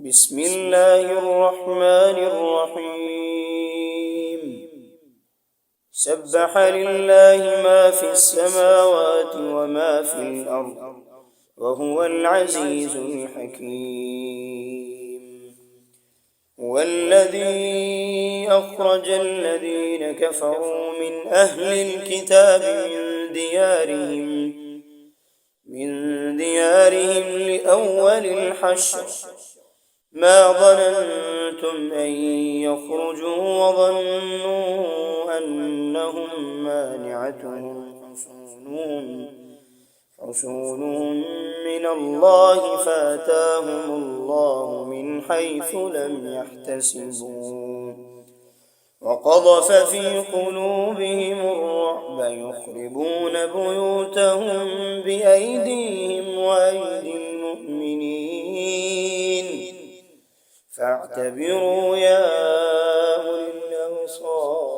بسم الله الرحمن الرحيم سبح لله ما في السماوات وما في الأرض وهو العزيز الحكيم هو الذي أخرج الذين كفروا من أهل الكتاب من ديارهم لأول الحشر ما ظننتم أن يخرجوا وظنوا أنهم مانعتهم حصونهم من الله فأتاهم الله من حيث لم يحتسبوا وقذف في قلوبهم الرعب يخربون بيوتهم بأيديهم وأيدي المؤمنين فاعتبروا يا أولي الأبصار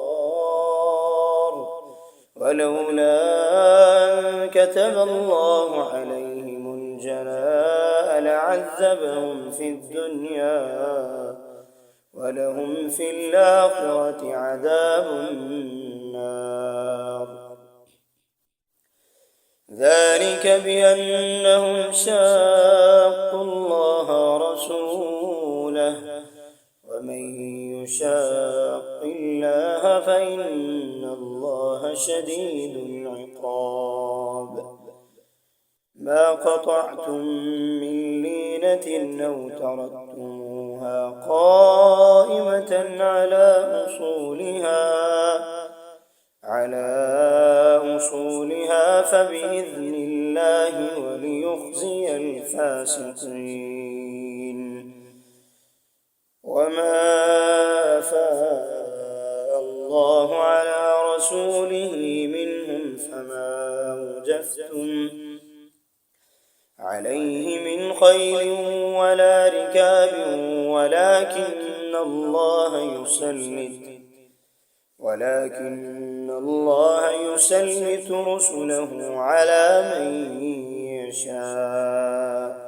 ولولا أن كتب الله عليهم الجلاء لعذبهم في الدنيا ولهم في الآخرة عذاب النار ذلك بأنهم شاقوا الله ورسوله ومن يشاق الله فإن الله شديد العقاب ما قطعتم من لينة أو تركتموها قائمة على أصولها فبإذن الله وليخزي الفاسقين وما أفاء الله على رسوله منهم فما أوجفتم عليه من خيل ولا ركاب ولكن الله يسلط رسله على من يشاء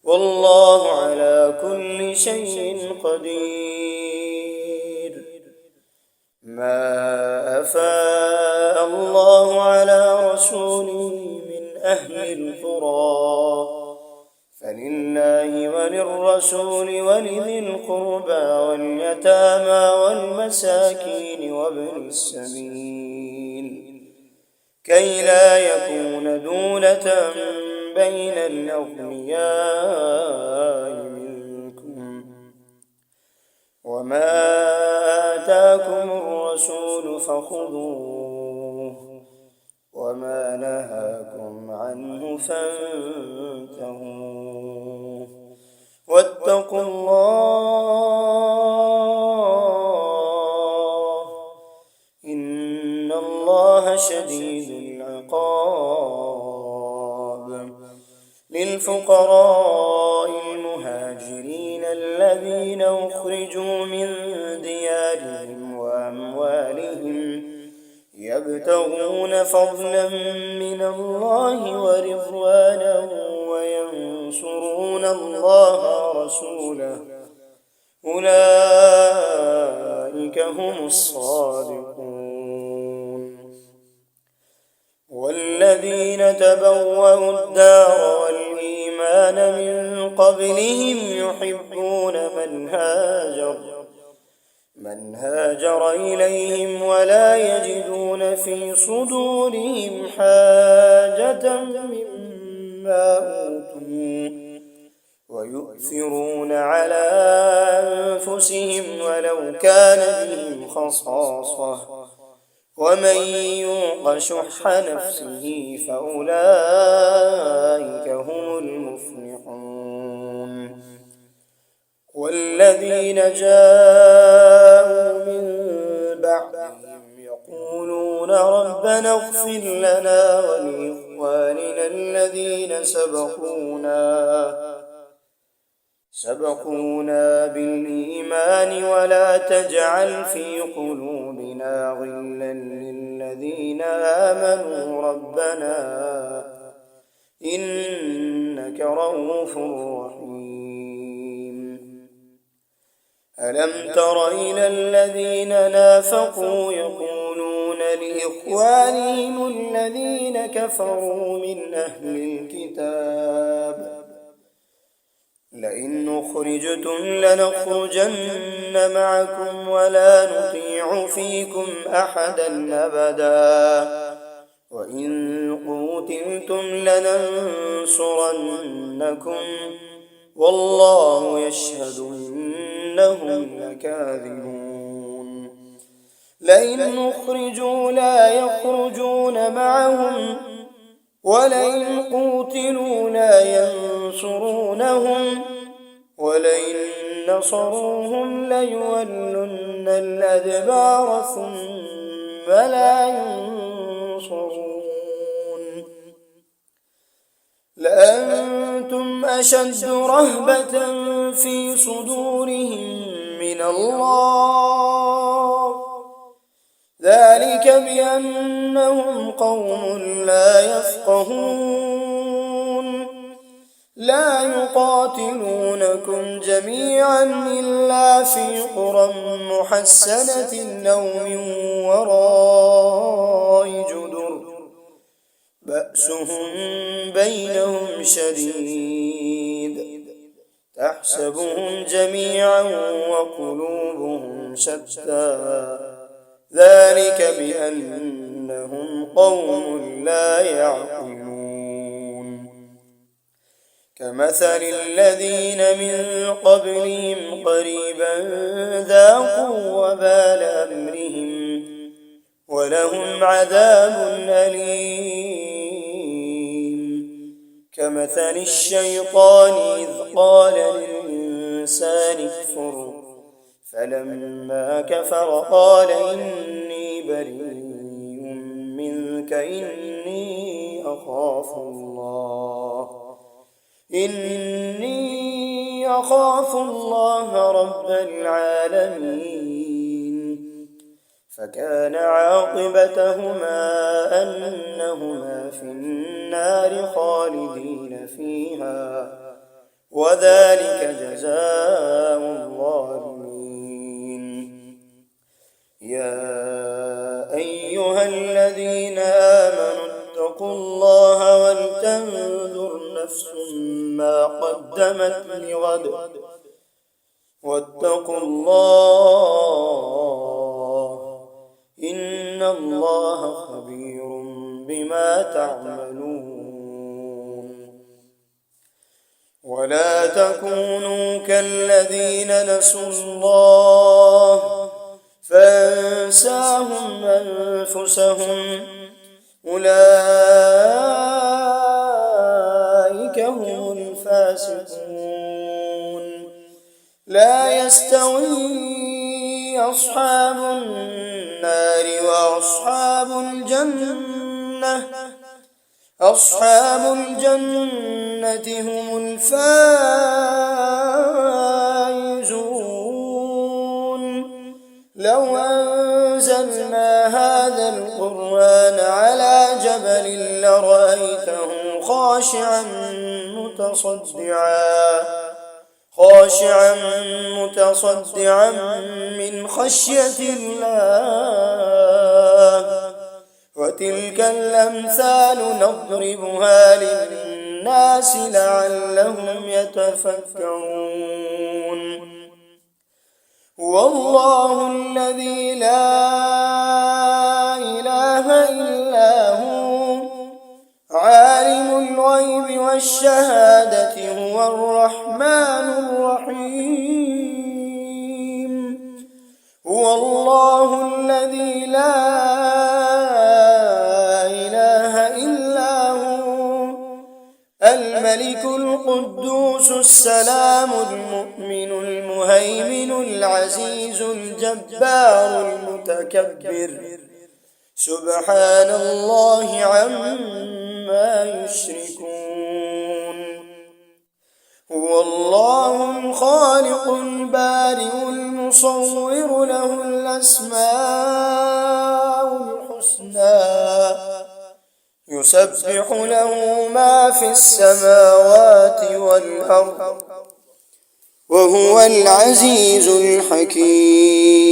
والله على كل شيء قدير ما أفاء الله على رسوله من أهل القرى فلله وللرسول ولذي القربى واليتامى والمساكين وابن السبيل كي لا يكون دولة بين الأغنياء منكم وما آتاكم الرسول فخذوه وما نهاكم عنه فانتهوا واتقوا الله إن الله شديد العقاب للفقراء المهاجرين الذين أخرجوا من ديارهم وأموالهم يبتغون فضلا من الله ورضوانا وينصرون الله ورسوله أولئك هم الصادقون والذين تبوأوا الدار والإيمان من قبلهم يحبون من هاجر إليهم ولا يجدون في صدورهم حاجة مما أوتوا ويؤثرون على أنفسهم ولو كان بهم خصاصة ومن يوق شح نفسه فأولئك هم المفلحون والذين جاءوا من بعدهم يقولون ربنا اغفر لنا ولإخواننا الذين سبقونا بالإيمان ولا تجعل في قلوبنا غلا للذين آمنوا ربنا إنك رؤوف رحيم ألم تر إلى الذين نافقوا يقولون لإخوانهم الذين كفروا من أهل الكتاب لئن أخرجتم لنخرجن معكم ولا نطيع فيكم أحدا أبدا وإن قوتلتم لننصرنكم والله يشهد إنهم لكاذبون لئن أخرجوا لا يخرجون معهم ولئن قوتلوا لا ينصرونهم ولئن نصروهم ليولن الأدبار ثم لا ينصرون لأنتم أشد رهبة في صدورهم من الله ذلك بأنهم قوم لا يفقهون لا يقاتلونكم جميعا إلا في قرى محسنة أو من وراء جدر بأسهم بينهم شديد تحسبهم جميعا وقلوبهم شتى ذلك بأنهم قوم لا يعقلون كمثل الذين من قبلهم قريبا ذاقوا وبال أمرهم ولهم عذاب أليم كمثل الشيطان إذ قال للإنسان اكفر فلما كفر قال إني بريء منك إني أخاف الله رب العالمين فكان عاقبتهما أنهما في النار خالدين فيها وذلك جزاء الظالمين يا أيها الذين آمنوا اتقوا الله ولتنظر نفس ما قدمت لغد واتقوا الله إن الله خبير بما تعملون ولا تكونوا كالذين نسوا الله فأنساهم أنفسهم أولئك هم الفاسقون لا يستوي أصحاب النار وأصحاب الجنة أصحاب الجنة هم الفائزون لو أنزلنا هذا القرآن على جبل لرأيته خاشعا متصدعا من خشية الله وتلك الأمثال نضربها للناس لعلهم يتفكرون والله الذي لا إله إلا هو عالم الغيب والشهادة هو الرحمن الرحيم هو الله الذي لا إله إلا هو الملك القدوس السلام المؤمن المهيمن العزيز الجبار المتكبر سبحان الله عما يشركون هو الله الخالق البارئ المصور له الأسماء الحسنى يسبح له ما في السماوات والأرض وهو العزيز الحكيم.